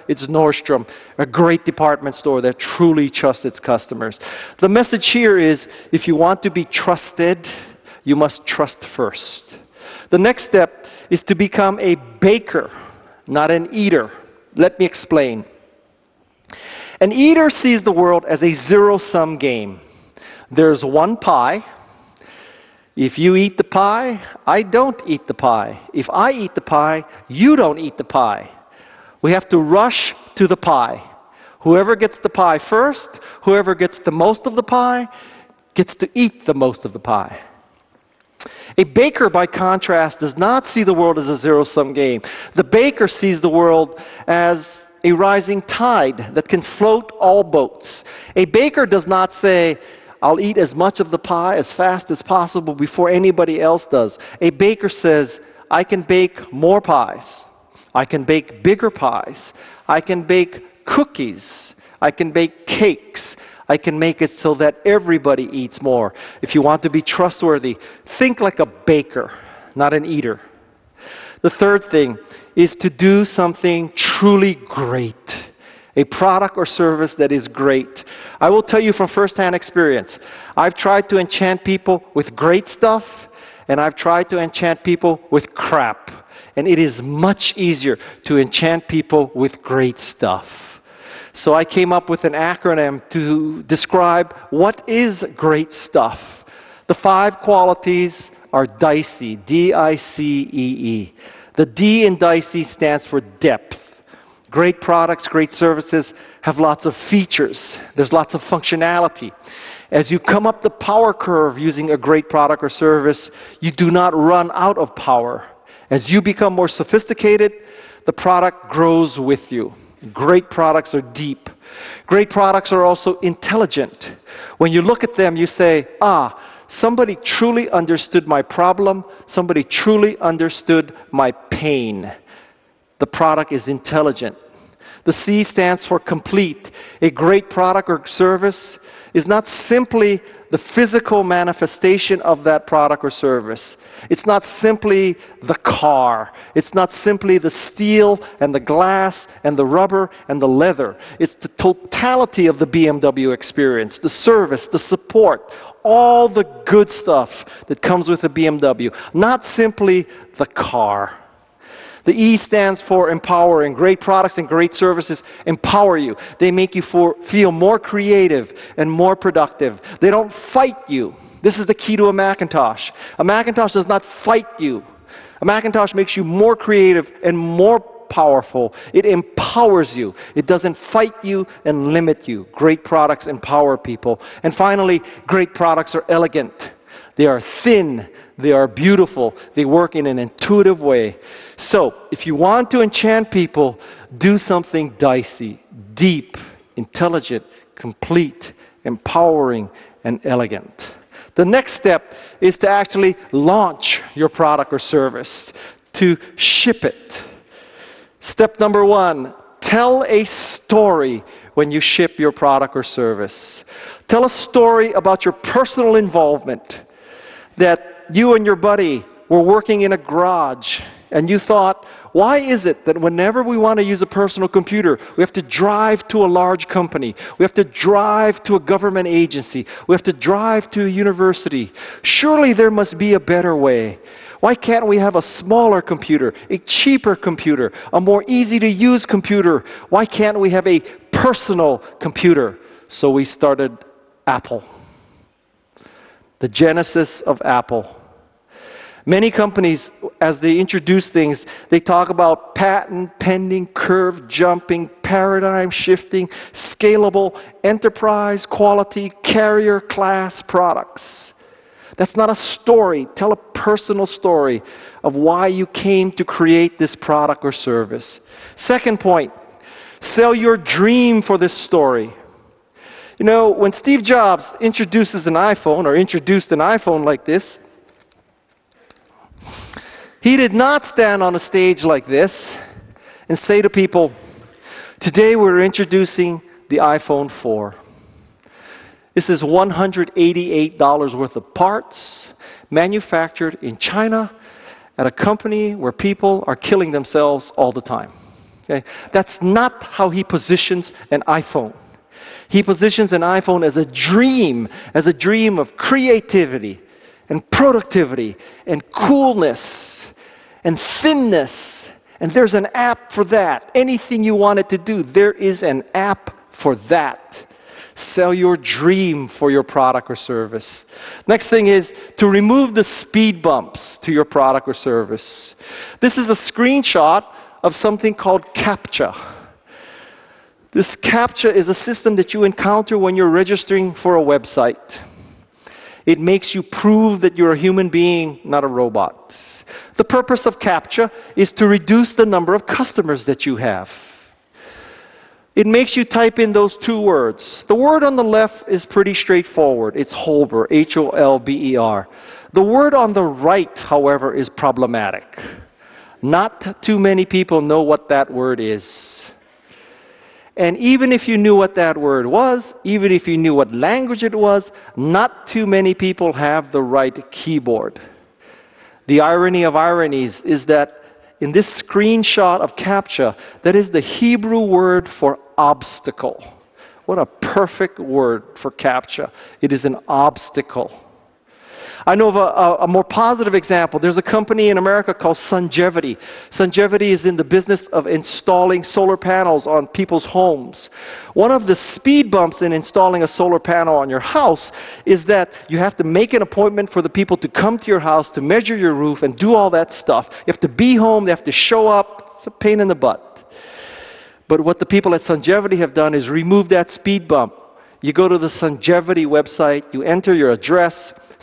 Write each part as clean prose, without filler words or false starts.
it's Nordstrom, a great department store that truly trusts its customers. The message here is, if you want to be trusted, you must trust first. The next step is to become a baker, not an eater. Let me explain. An eater sees the world as a zero-sum game. There's one pie. If you eat the pie, I don't eat the pie. If I eat the pie, you don't eat the pie. We have to rush to the pie. Whoever gets the pie first, whoever gets the most of the pie, gets to eat the most of the pie. A baker, by contrast, does not see the world as a zero-sum game. The baker sees the world as a rising tide that can float all boats. A baker does not say, I'll eat as much of the pie as fast as possible before anybody else does. A baker says, I can bake more pies. I can bake bigger pies. I can bake cookies. I can bake cakes. I can make it so that everybody eats more. If you want to be trustworthy, think like a baker, not an eater. The third thing is to do something truly great. A product or service that is great. I will tell you from first-hand experience, I've tried to enchant people with great stuff, and I've tried to enchant people with crap. And it is much easier to enchant people with great stuff. So I came up with an acronym to describe what is great stuff. The 5 qualities are DICE, D-I-C-E-E. The D in DICE stands for depth. Great products, great services have lots of features. There's lots of functionality. As you come up the power curve using a great product or service, you do not run out of power. As you become more sophisticated, the product grows with you. Great products are deep. Great products are also intelligent. When you look at them, you say, somebody truly understood my problem. Somebody truly understood my pain. The product is intelligent. The C stands for complete. A great product or service is not simply the physical manifestation of that product or service. It's not simply the car. It's not simply the steel and the glass and the rubber and the leather. It's the totality of the BMW experience, the service, the support, all the good stuff that comes with a BMW, not simply the car. The E stands for empowering. Great products and great services empower you. They make you feel more creative and more productive. They don't fight you. This is the key to a Macintosh. A Macintosh does not fight you. A Macintosh makes you more creative and more powerful. It empowers you. It doesn't fight you and limit you. Great products empower people. And finally, great products are elegant. They are thin. They are beautiful. They work in an intuitive way. So, if you want to enchant people, do something dicey, deep, intelligent, complete, empowering, and elegant. The next step is to actually launch your product or service, to ship it. Step number 1, tell a story when you ship your product or service. Tell a story about your personal involvement, that you and your buddy were working in a garage and you thought, why is it that whenever we want to use a personal computer, we have to drive to a large company, we have to drive to a government agency, we have to drive to a university? Surely there must be a better way. Why can't we have a smaller computer, a cheaper computer, a more easy to use computer? Why can't we have a personal computer? So we started Apple. The genesis of Apple. Many companies, as they introduce things, they talk about patent pending, curve jumping, paradigm shifting, scalable, enterprise quality, carrier class products. That's not a story. Tell a personal story of why you came to create this product or service. Second point, sell your dream for this story. You know, when Steve Jobs introduces an iPhone, or introduced an iPhone like this, he did not stand on a stage like this and say to people, today we're introducing the iPhone 4. This is $188 worth of parts, manufactured in China at a company where people are killing themselves all the time. Okay? That's not how he positions an iPhone. He positions an iPhone as a dream of creativity and productivity and coolness and thinness. And there's an app for that. Anything you want it to do, there is an app for that. Sell your dream for your product or service. Next thing is to remove the speed bumps to your product or service. This is a screenshot of something called CAPTCHA. This CAPTCHA is a system that you encounter when you're registering for a website. It makes you prove that you're a human being, not a robot. The purpose of CAPTCHA is to reduce the number of customers that you have. It makes you type in those two words. The word on the left is pretty straightforward. It's Holber, H-O-L-B-E-R. The word on the right, however, is problematic. Not too many people know what that word is. And even if you knew what that word was, even if you knew what language it was, not too many people have the right keyboard. The irony of ironies is that in this screenshot of CAPTCHA, that is the Hebrew word for obstacle. What a perfect word for CAPTCHA. It is an obstacle. I know of a more positive example. There's a company in America called Sungevity. Sungevity is in the business of installing solar panels on people's homes. One of the speed bumps in installing a solar panel on your house is that you have to make an appointment for the people to come to your house to measure your roof and do all that stuff. You have to be home, they have to show up. It's a pain in the butt. But what the people at Sungevity have done is remove that speed bump. You go to the Sungevity website, you enter your address.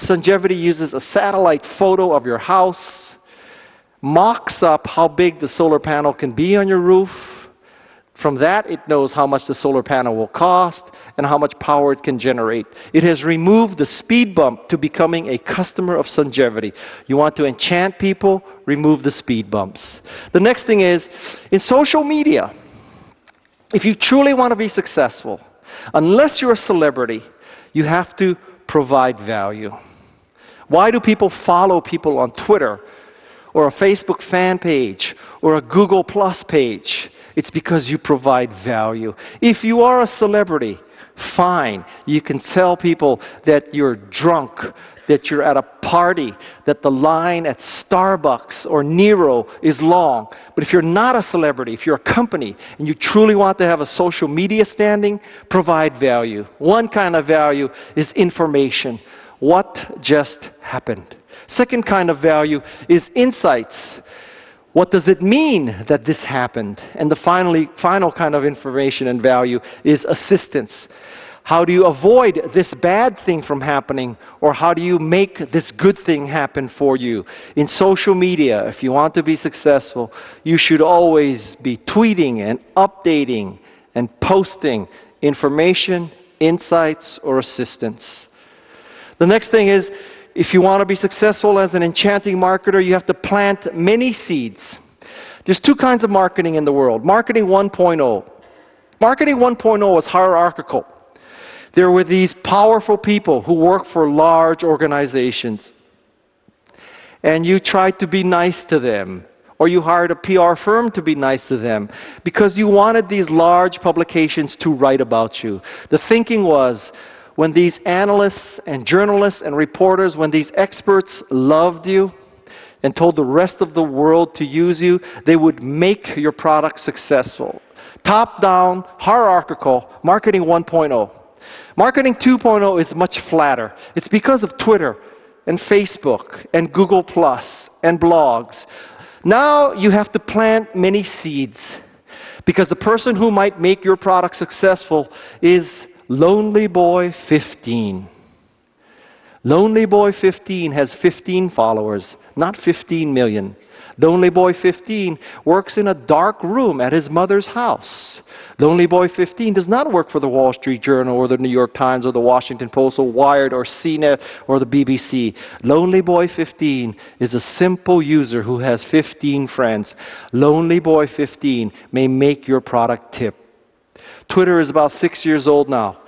Sungevity uses a satellite photo of your house, mocks up how big the solar panel can be on your roof. From that, it knows how much the solar panel will cost and how much power it can generate. It has removed the speed bump to becoming a customer of Sungevity. You want to enchant people? Remove the speed bumps. The next thing is, in social media, if you truly want to be successful, unless you're a celebrity, you have to provide value. Why do people follow people on Twitter or a Facebook fan page or a Google Plus page? It's because you provide value. If you are a celebrity, fine. You can tell people that you're drunk, that you're at a party, that the line at Starbucks or Nero is long. But if you're not a celebrity, if you're a company, and you truly want to have a social media standing, provide value. One kind of value is information. What just happened? Second kind of value is insights. What does it mean that this happened? And the final kind of information and value is assistance. How do you avoid this bad thing from happening? Or how do you make this good thing happen for you? In social media, if you want to be successful, you should always be tweeting and updating and posting information, insights, or assistance. The next thing is, if you want to be successful as an enchanting marketer, you have to plant many seeds. There's two kinds of marketing in the world. Marketing 1.0. Marketing 1.0 is hierarchical. There were these powerful people who work for large organizations. And you tried to be nice to them. Or you hired a PR firm to be nice to them. Because you wanted these large publications to write about you. The thinking was, when these analysts and journalists and reporters, when these experts loved you and told the rest of the world to use you, they would make your product successful. Top-down, hierarchical, marketing 1.0. Marketing 2.0 is much flatter. It's because of Twitter and Facebook and Google Plus and blogs. Now you have to plant many seeds because the person who might make your product successful is Lonely Boy 15. Lonely Boy 15 has 15 followers, not 15 million. Lonely Boy 15 works in a dark room at his mother's house. Lonely Boy 15 does not work for the Wall Street Journal or the New York Times or the Washington Post or Wired or CNET or the BBC. Lonely Boy 15 is a simple user who has 15 friends. Lonely Boy 15 may make your product tip. Twitter is about 6 years old now.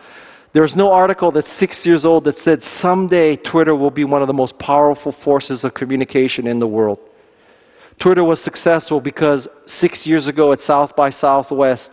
There's no article that's 6 years old that said someday Twitter will be one of the most powerful forces of communication in the world. Twitter was successful because 6 years ago at South by Southwest,